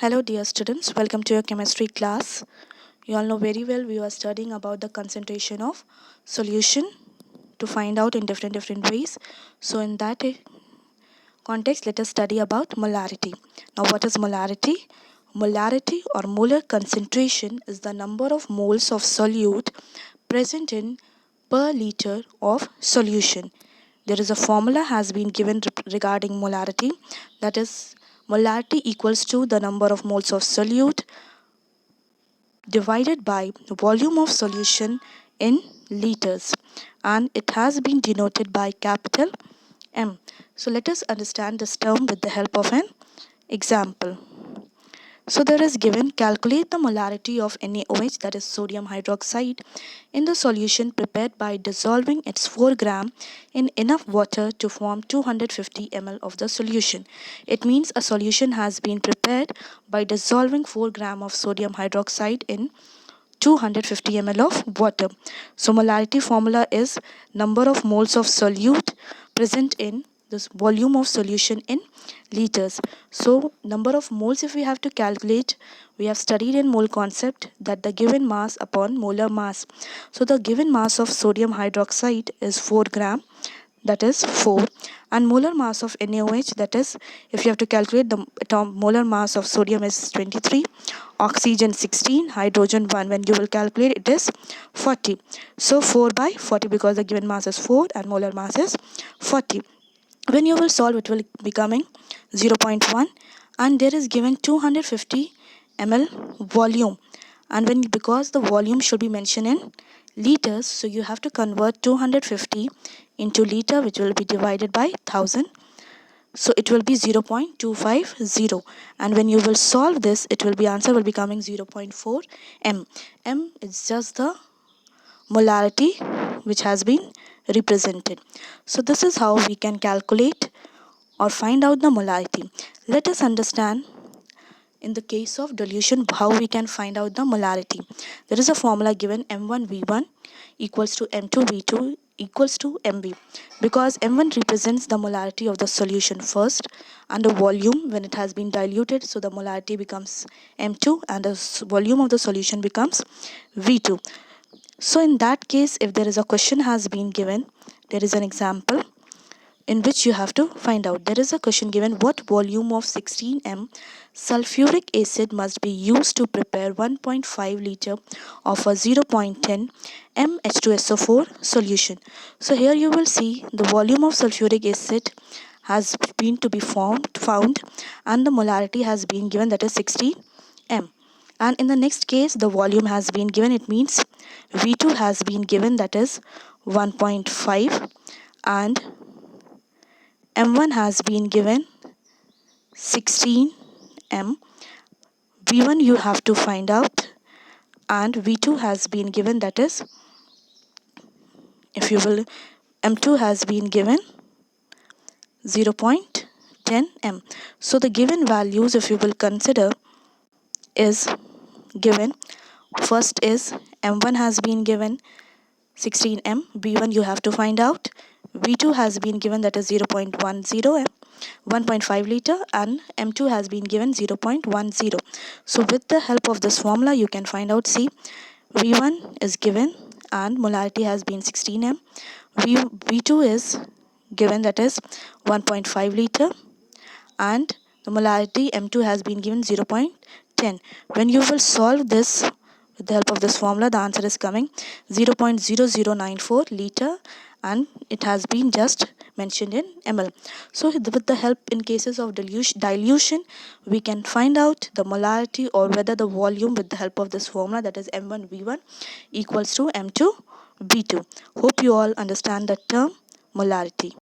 Hello dear students, welcome to your chemistry class. You all know very well we are studying about the concentration of solution to find out in different ways. So in that context, let us study about molarity. Now what is molarity? Molarity or molar concentration is the number of moles of solute present in per liter of solution. There is a formula has been given regarding molarity, that is molarity equals to the number of moles of solute divided by the volume of solution in liters, and it has been denoted by capital M. So let us understand this term with the help of an example. So there is given calculate the molarity of NaOH, that is sodium hydroxide, in the solution prepared by dissolving its 4 gram in enough water to form 250 ml of the solution. It means a solution has been prepared by dissolving 4 gram of sodium hydroxide in 250 ml of water. So molarity formula is number of moles of solute present in this volume of solution in liters. So number of moles, if we have to calculate, we have studied in mole concept that the given mass upon molar mass. So the given mass of sodium hydroxide is 4 gram, that is 4, and molar mass of NaOH, that is, if you have to calculate the molar mass of sodium is 23, oxygen 16, hydrogen 1, when you will calculate it is 40. So 4 by 40 because the given mass is 4 and molar mass is 40. When you will solve, it will be coming 0.1, and there is given 250 ml volume, and because the volume should be mentioned in liters, so you have to convert 250 into liter, which will be divided by 1000, so it will be 0.250, and when you will solve this, it will be answer will be coming 0.4 m. M is just the molarity which has been represented. So this is how we can calculate or find out the molarity. Let us understand in the case of dilution how we can find out the molarity. There is a formula given M1V1 equals to M2V2 equals to MB, because M1 represents the molarity of the solution first and the volume when it has been diluted, so the molarity becomes M2 and the volume of the solution becomes V2. So in that case, if there is a question has been given, there is an example in which you have to find out. There is a question given, what volume of 16 m sulfuric acid must be used to prepare 1.5 liter of a 0.10 m H2SO4 solution. So here you will see the volume of sulfuric acid has been to be found and the molarity has been given, that is 16 m. And in the next case, the volume has been given, it means V2 has been given, that is 1.5, and M1 has been given 16 m. V1 you have to find out, and V2 has been given, that is, if you will, M2 has been given 0.10 m. So the given values, if you will consider, is given. First is M1 has been given 16 m. V1 you have to find out. V2 has been given, that is 0.10 m, 1.5 liter, and M2 has been given 0.10. So with the help of this formula, you can find out. See, V1 is given and molarity has been 16 m. V2 is given, that is 1.5 liter, and the molarity M2 has been given 0.10. When you will solve this with the help of this formula, the answer is coming 0.0094 liter, and it has been just mentioned in ml. So with the help in cases of dilution, we can find out the molarity or whether the volume with the help of this formula, that is M1V1 equals to M2V2. Hope you all understand the term molarity.